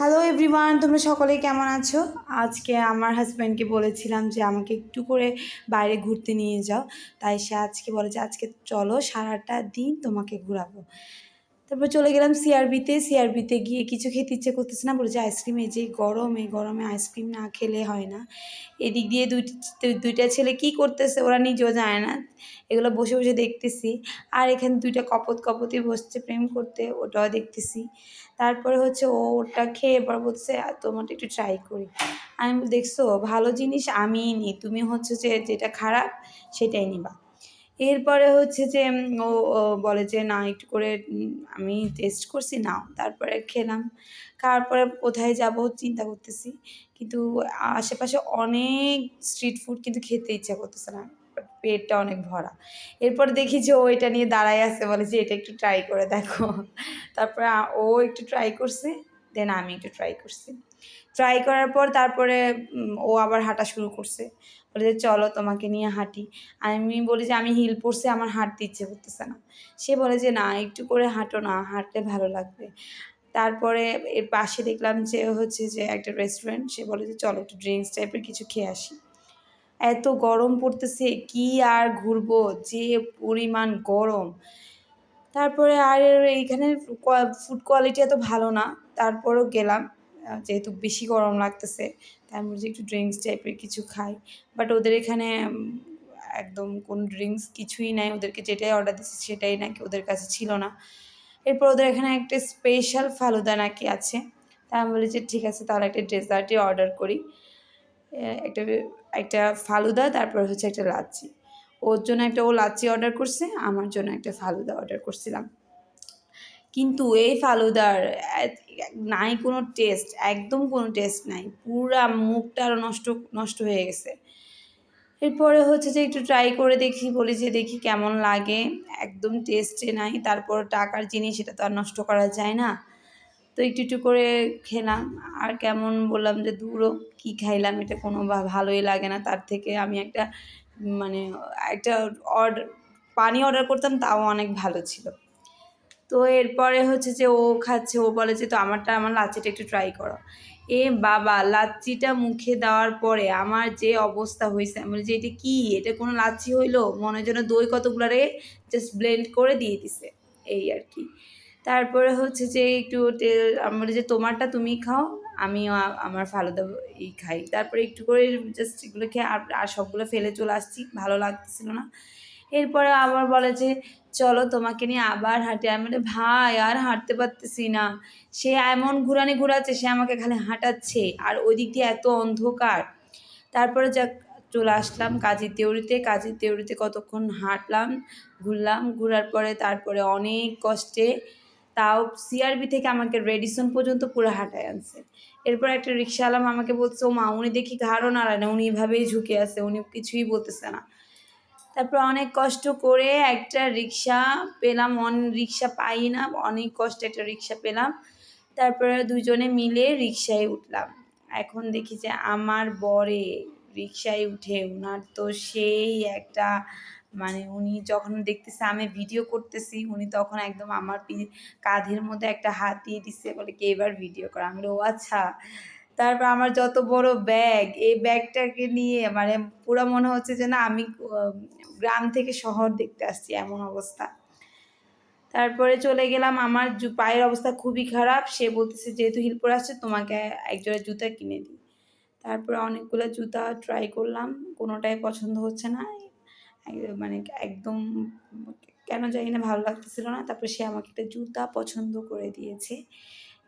Hello everyone, তোমরা সকলেই কেমন আছো? আজকে আমার হাজব্যান্ডকে বলেছিলাম যে আমাকে একটু করে বাইরে ঘুরতে নিয়ে যাও। তাই সে আজকে বলে যে আজকে চলো সারাটা দিন তোমাকে ঘোরাবো। তারপর চলে গেলাম সিআরবিতে গিয়ে কিছু খেতে ইচ্ছে করতেছে না, বলেছে আইসক্রিম। এই যে গরমে আইসক্রিম না খেলে হয় না। এদিক দিয়ে দুইটা ছেলে কি করতেছে ওরা নিজেও জানে না, এগুলো বসে বসে দেখতেছি। আর এখানে দুইটা কপতি বসছে প্রেম করতে, ওটাও দেখতেছি। তারপরে হচ্ছে ওটা খেয়ে এবার বলছে তোমারটা একটু ট্রাই করি। আমি দেখছো ভালো জিনিস আমিই নিই, তুমি হচ্ছে যে যেটা খারাপ সেটাই নিবা। এরপরে হচ্ছে যে ও বলে যে না একটু করে আমি টেস্ট করছি, নাও। তারপরে খেলাম। খাওয়ার পরে কোথায় যাব চিন্তা করতেছি, কিন্তু আশেপাশে অনেক স্ট্রিট ফুড, কিন্তু খেতে ইচ্ছা করতেছে না, পেটটা অনেক ভরা। এরপর দেখি যে ও এটা নিয়ে দাঁড়ায় আছে, বলে যে এটা একটু ট্রাই করে দেখো। তারপরে ও একটু ট্রাই করছে, দেন আমি একটু ট্রাই করছি। ট্রাই করার পর তারপরে ও আবার হাঁটা শুরু করছে, বলে যে চলো তোমাকে নিয়ে হাঁটি। আমি বলি যে আমি হিল পরছি, আমার হাঁটতে ইচ্ছে করতেছে না। সে বলে যে না একটু করে হাঁটো না, হাঁটলে ভালো লাগবে। তারপরে এর পাশে দেখলাম যে হচ্ছে যে একটা রেস্টুরেন্ট, সে বলে যে চলো একটু ড্রিঙ্কস টাইপের কিছু খেয়ে আসি। এত গরম পড়তেছে, কি আর ঘুরবো, যে পরিমাণ গরম। তারপরে আর এইখানে ফুড কোয়ালিটি এত ভালো না, তারপরেও গেলাম। যেহেতু বেশি গরম লাগতেছে, তাই আমি বলছি একটু ড্রিঙ্কস টাইপের কিছু খাই। বাট ওদের এখানে একদম কোনো ড্রিঙ্কস কিছুই নাই, ওদেরকে যেটাই অর্ডার দিচ্ছি সেটাই নাকি ওদের কাছে ছিল না। এরপর ওদের এখানে একটা স্পেশাল ফালুদা নাকি আছে, তাই আমি বলি যে ঠিক আছে তাহলে একটা ডেজার্টই অর্ডার করি। একটা একটা ফালুদা, তারপর হচ্ছে একটা লাচ্ছি। ওর জন্য একটা ও লাচ্ছি অর্ডার করছে, আমার জন্য একটা ফালুদা অর্ডার করছিলাম। কিন্তু এই ফালুদার নাই কোনো টেস্ট, একদম কোনো টেস্ট নাই, পুরা মুখটা আরও নষ্ট নষ্ট হয়ে গেছে। এরপরে হচ্ছে যে একটু ট্রাই করে দেখি, বলি যে দেখি কেমন লাগে, একদম টেস্টে নাই। তারপর টাকার জিনিস, সেটা তো আর নষ্ট করা যায় না। তো একটু একটু করে খেলাম। আর কেমন বললাম যে দূরও কী খাইলাম, এটা কোনো ভালোই লাগে না। তার থেকে আমি মানে একটা পানি অর্ডার করতাম, তাও অনেক ভালো ছিল। তো এরপরে হচ্ছে যে ও খাচ্ছে, ও বলে যে তো আমার লাচ্ছিটা একটু ট্রাই করো। এ বাবা, লাচ্ছিটা মুখে দেওয়ার পরে আমার যে অবস্থা হয়েছে, আমি বলি যে এটা কি, এটা কোনো লাচ্ছি হইলো? মনে হয় যেন দই কতগুলো রে জাস্ট ব্লেন্ড করে দিয়ে দিছে, এই আর কি। তারপরে হচ্ছে যে একটু আমি বলি যে তোমারটা তুমি খাও, আমিও আমার ফালুদা খাই। তারপরে একটু করে জাস্ট এগুলো খেয়ে আর সবগুলো ফেলে চলে আসছি, ভালো লাগতেছিল না। এরপরে আবার বলে যে চলো তোমাকে নিয়ে আবার হাঁটি। আমি বলি ভাই আর হাঁটতে পারতেছি না, সে এমন ঘোরাচ্ছে, সে আমাকে খালি হাঁটাচ্ছে, আর ওই দিক দিয়ে এত অন্ধকার। তারপরে চলে আসলাম কাজী তেওড়িতে কতক্ষণ হাঁটলাম, ঘোরার পরে তারপরে অনেক কষ্টে, তাও সিআরবি থেকে আমাকে রেডিসন পর্যন্ত পুরো হাঁটায় আনছে। এরপর একটা রিক্সাওয়ালা আমাকে বলছে ও মা, উনি দেখি ঘাড়ও নাড়ায় না, উনি এভাবেই ঝুঁকে আছে, উনি কিছুই বলতেছে না। তারপর অনেক কষ্ট করে একটা রিক্সা পেলাম, রিক্সা পাই না, অনেক কষ্টে একটা রিক্সা পেলাম। তারপরে দুজনে মিলে রিক্সায় উঠলাম। এখন দেখি যে আমার বরে রিক্সায় উঠে উনার তো সেই একটা মানে, উনি যখন দেখতেছে আমি ভিডিও করতেছি, উনি তখন একদম আমার কাঁধের মধ্যে একটা হাত দিয়ে দিচ্ছে, বলে কি এবার ভিডিও করা। আমি ও আচ্ছা। তারপর আমার যত বড় ব্যাগ, এই ব্যাগটাকে নিয়ে মানে পুরো মনে হচ্ছে যে না আমি গ্রাম থেকে শহর দেখতে আসছি, এমন অবস্থা। তারপরে চলে গেলাম, আমার পায়ের অবস্থা খুবই খারাপ। সে বলতেছে যেহেতু হিল পরে আসছে তোমাকে একজোড়া জুতা কিনে দিই। তারপরে অনেকগুলো জুতা ট্রাই করলাম, কোনোটাই পছন্দ হচ্ছে না, মানে একদম কেন জানি না ভালো লাগতেছিল না। তারপরে সে আমাকে একটা জুতা পছন্দ করে দিয়েছে,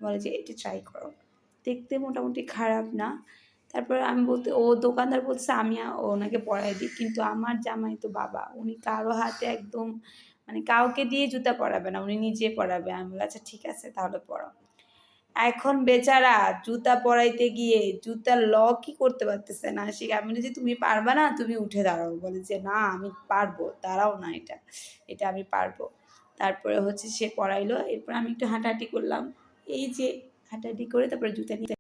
বলে যে এটা ট্রাই করো, দেখতে মোটামুটি খারাপ না। তারপরে আমি ও দোকানদার বলছে আমি ওনাকে পরাই দিই, কিন্তু আমার জামাই তো বাবা, উনি কারো হাতে একদম মানে কাউকে দিয়ে জুতা পরাবে না, উনি নিজে পরাবে। আমি বলি আচ্ছা ঠিক আছে তাহলে পরাও। এখন বেচারা জুতা পরাইতে গিয়ে জুতার লকই করতে পারতেছে না। সে আমি বলি যে তুমি পারবা না, তুমি উঠে দাঁড়াও। বলে যে না আমি পারবো, দাঁড়াও না, এটা আমি পারবো। তারপরে হচ্ছে সে পরাইলো। এরপর আমি একটু হাঁটাহাঁটি করলাম, এই যে হাঁটাহাঁটি করে তারপরে জুতা নিতে